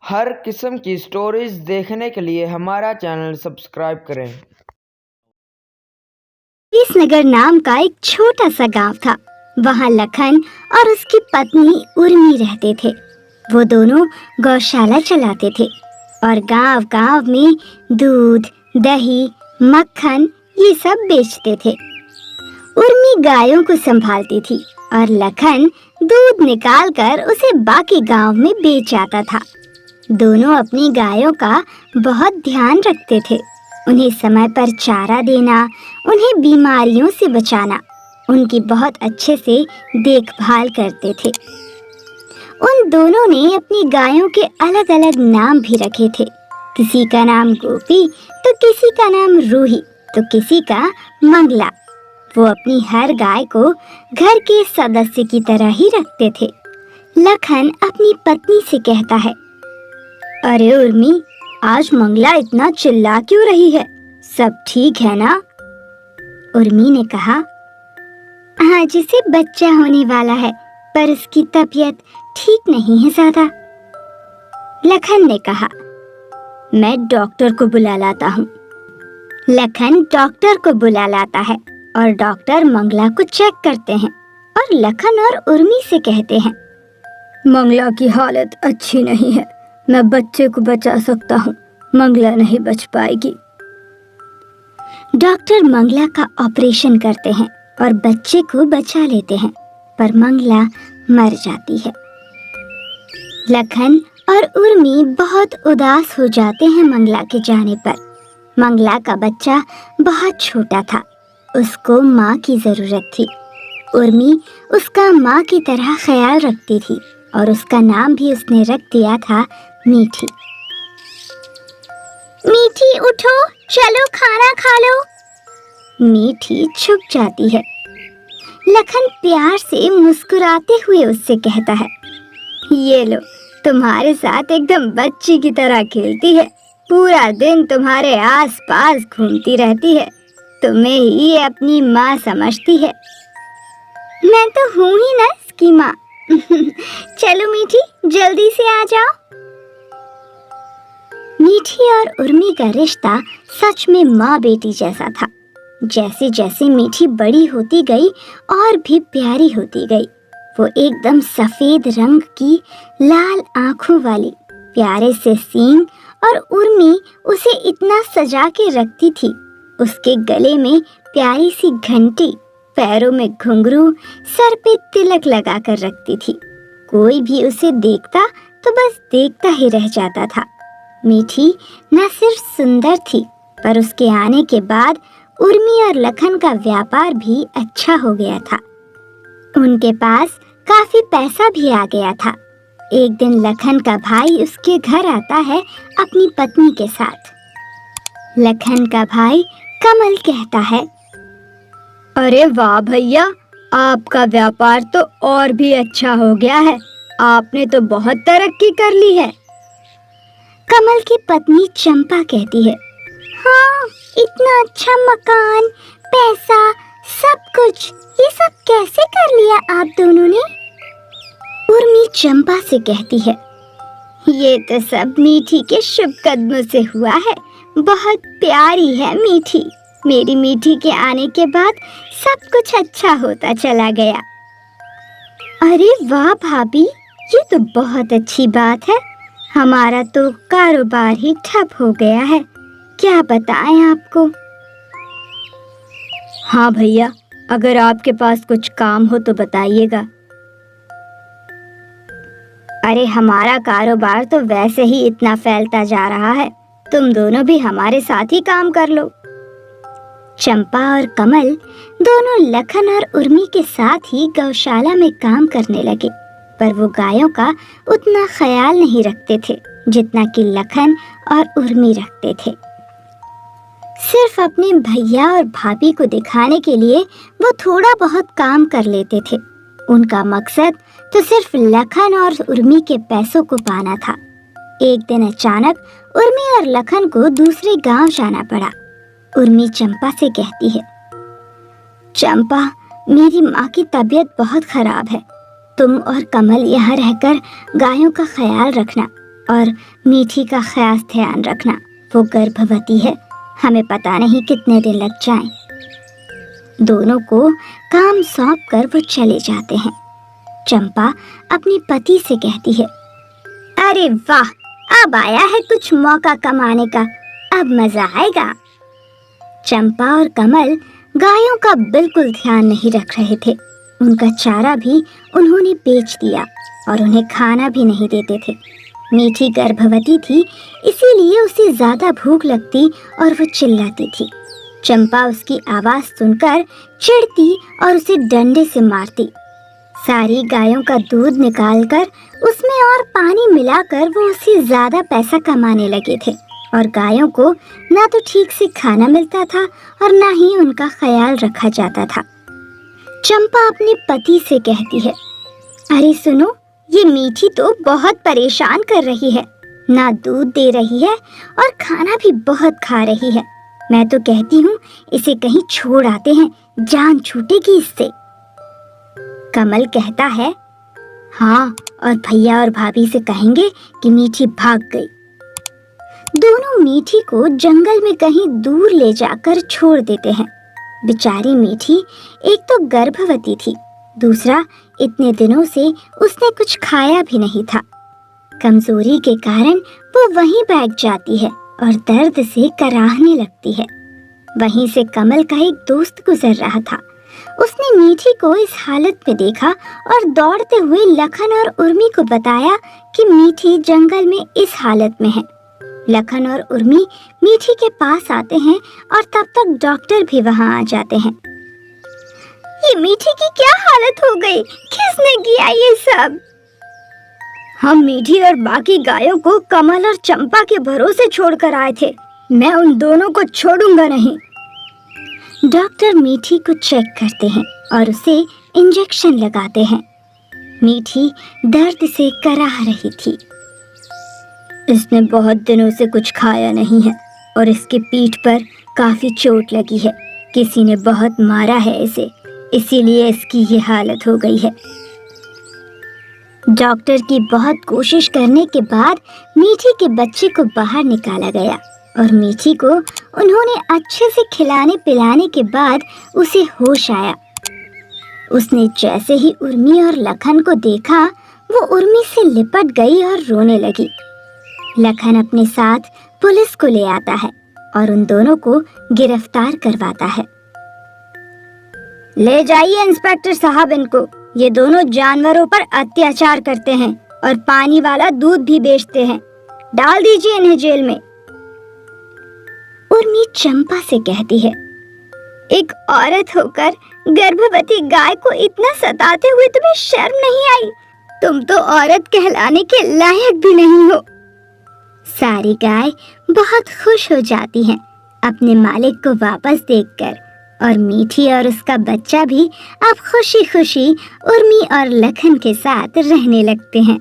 हर किस्म की स्टोरीज देखने के लिए हमारा चैनल सब्सक्राइब करें। नगर नाम का एक छोटा सा गांव था। वहाँ लखन और उसकी पत्नी उर्मी रहते थे। वो दोनों गौशाला चलाते थे और गांव-गांव में दूध, दही, मक्खन ये सब बेचते थे। उर्मी गायों को संभालती थी और लखन दूध निकालकर उसे बाकी गांव में बेच आता था। दोनों अपनी गायों का बहुत ध्यान रखते थे। उन्हें समय पर चारा देना, उन्हें बीमारियों से बचाना, उनकी बहुत अच्छे से देखभाल करते थे। उन दोनों ने अपनी गायों के अलग-अलग नाम भी रखे थे। किसी का नाम गोपी, तो किसी का नाम रूही, तो किसी का मंगला। वो अपनी हर गाय को घर के सदस्य की तरह ही रखते थे। लखन अपनी पत्नी से कहता है, अरे उर्मी, आज मंगला इतना चिल्ला क्यों रही है? सब ठीक है ना? उर्मी ने कहा, आज इसे बच्चा होने वाला है, पर उसकी तबीयत ठीक नहीं है ज्यादा। लखन ने कहा, मैं डॉक्टर को बुला लाता हूँ। लखन डॉक्टर को बुला लाता है और डॉक्टर मंगला को चेक करते हैं और लखन और उर्मी से कहते हैं, मंगला की हालत अच्छी नहीं है। मैं बच्चे को बचा सकता हूँ, मंगला नहीं बच पाएगी। डॉक्टर मंगला का ऑपरेशन करते हैं और बच्चे को बचा लेते हैं, पर मंगला मर जाती है। लखन और उर्मी बहुत उदास हो जाते हैं मंगला के जाने पर। मंगला का बच्चा बहुत छोटा था, उसको माँ की जरूरत थी। उर्मी उसका माँ की तरह ख्याल रखती थी और उसका नाम भी उसने रख दिया था मीठी। मीठी उठो, चलो खाना खा लो। मीठी छुप जाती है। लखन प्यार से मुस्कुराते हुए उससे कहता है, ये लो, तुम्हारे साथ एकदम बच्ची की तरह खेलती है, पूरा दिन तुम्हारे आसपास घूमती रहती है, तुम्हें ही अपनी माँ समझती है। मैं तो हूँ ही ना इसकी माँ। चलो मीठी, जल्दी से आ जाओ। मीठी और उर्मी का रिश्ता सच में माँ बेटी जैसा था। जैसे जैसे मीठी बड़ी होती गई और भी प्यारी होती गई। वो एकदम सफेद रंग की लाल आंखों वाली, प्यारे से सींग, और उर्मी उसे इतना सजा के रखती थी। उसके गले में प्यारी सी घंटी, पैरों में घुंघरू, सर पे तिलक लगा कर रखती थी। कोई भी उसे देखता तो बस देखता ही रह जाता था। मीठी न सिर्फ सुंदर थी, पर उसके आने के बाद उर्मी और लखन का व्यापार भी अच्छा हो गया था। उनके पास काफी पैसा भी आ गया था। एक दिन लखन का भाई उसके घर आता है अपनी पत्नी के साथ। लखन का भाई कमल कहता है, अरे वाह भैया, आपका व्यापार तो और भी अच्छा हो गया है। आपने तो बहुत तरक्की कर ली है। कमल की पत्नी चंपा कहती है, हाँ, इतना अच्छा मकान, पैसा, सब कुछ, ये सब कैसे कर लिया आप दोनों ने? उर्मी चंपा से कहती है, ये तो सब मीठी के शुभ कदमों से हुआ है। बहुत प्यारी है मीठी। मेरी मीठी के आने के बाद सब कुछ अच्छा होता चला गया। अरे वाह भाभी, ये तो बहुत अच्छी बात है। हमारा तो कारोबार ही ठप हो गया है, क्या बताएं आपको। हाँ भैया, अगर आपके पास कुछ काम हो तो बताइएगा। अरे हमारा कारोबार तो वैसे ही इतना फैलता जा रहा है, तुम दोनों भी हमारे साथ ही काम कर लो। चंपा और कमल दोनों लखन और उर्मी के साथ ही गौशाला में काम करने लगे, पर वो गायों का उतना ख्याल नहीं रखते थे जितना कि लखन और उर्मी रखते थे। सिर्फ अपने भैया और भाभी को दिखाने के लिए वो थोड़ा बहुत काम कर लेते थे। उनका मकसद तो सिर्फ लखन और उर्मी के पैसों को पाना था। एक दिन अचानक उर्मी और लखन को दूसरे गांव जाना पड़ा। उर्मी चंपा से कहती है, चंपा, मेरी माँ की तबीयत बहुत खराब है। तुम और कमल यहाँ रहकर गायों का ख्याल रखना और मीठी का खास ध्यान रखना। वो गर्भवती है, हमें पता नहीं कितने दिन लग जाएं। दोनों को काम सौंप कर वो चले जाते हैं। चंपा अपने पति से कहती है, अरे वाह, अब आया है कुछ मौका कमाने का, अब मजा आएगा। चंपा और कमल गायों का बिल्कुल ध्यान नहीं रख रहे थे। उनका चारा भी उन्होंने बेच दिया और उन्हें खाना भी नहीं देते थे। मीठी गर्भवती थी, इसीलिए उसे ज्यादा भूख लगती और वो चिल्लाती थी। चंपा उसकी आवाज सुनकर चिढ़ती और उसे डंडे से मारती। सारी गायों का दूध निकालकर उसमें और पानी मिलाकर वो उससे ज्यादा पैसा कमाने लगे थे और गायों को ना तो ठीक से खाना मिलता था और ना ही उनका ख्याल रखा जाता था। चंपा अपने पति से कहती है, अरे सुनो, ये मीठी तो बहुत परेशान कर रही है, ना दूध दे रही है और खाना भी बहुत खा रही है। मैं तो कहती हूँ इसे कहीं छोड़ आते हैं, जान छूटेगी इससे। कमल कहता है, हाँ, और भैया और भाभी से कहेंगे कि मीठी भाग गई। दोनों मीठी को जंगल में कहीं दूर ले जाकर छोड़ देते हैं। बेचारी मीठी एक तो गर्भवती थी, दूसरा इतने दिनों से उसने कुछ खाया भी नहीं था। कमजोरी के कारण वो वहीं बैठ जाती है और दर्द से कराहने लगती है। वहीं से कमल का एक दोस्त गुजर रहा था। उसने मीठी को इस हालत में देखा और दौड़ते हुए लखन और उर्मी को बताया कि मीठी जंगल में इस हालत में है। लखन और उर्मी मीठी के पास आते हैं और तब तक डॉक्टर भी वहां आ जाते हैं। ये मीठी की क्या हालत हो गई? किसने किया ये सब? हम मीठी और बाकी गायों को कमल और चंपा के भरोसे छोड़कर आए थे। मैं उन दोनों को छोड़ूंगा नहीं। डॉक्टर मीठी को चेक करते हैं और उसे इंजेक्शन लगाते हैं। मीठी दर्द से कराह रही थी। इसने बहुत दिनों से कुछ खाया नहीं है और इसकी पीठ पर काफी चोट लगी है। किसी ने बहुत मारा है इसे, इसीलिए इसकी ये हालत हो गई है। डॉक्टर की बहुत कोशिश करने के बाद मीठी के बच्चे को बाहर निकाला गया और मीठी को उन्होंने अच्छे से खिलाने पिलाने के बाद उसे होश आया। उसने जैसे ही उर्मी और लखन को देखा, वो उर्मी से लिपट गई और रोने लगी। लखन अपने साथ पुलिस को ले आता है और उन दोनों को गिरफ्तार करवाता है। ले जाइए इंस्पेक्टर साहब इनको, ये दोनों जानवरों पर अत्याचार करते हैं और पानी वाला दूध भी बेचते हैं। डाल दीजिए इन्हें जेल में। उर्मी चंपा से कहती है, एक औरत होकर गर्भवती गाय को इतना सताते हुए तुम्हें शर्म नहीं आई? तुम तो औरत कहलाने के लायक भी नहीं हो। सारी गाय बहुत खुश हो जाती हैं अपने मालिक को वापस देखकर और मीठी और उसका बच्चा भी अब खुशी खुशी उर्मी और लखन के साथ रहने लगते हैं।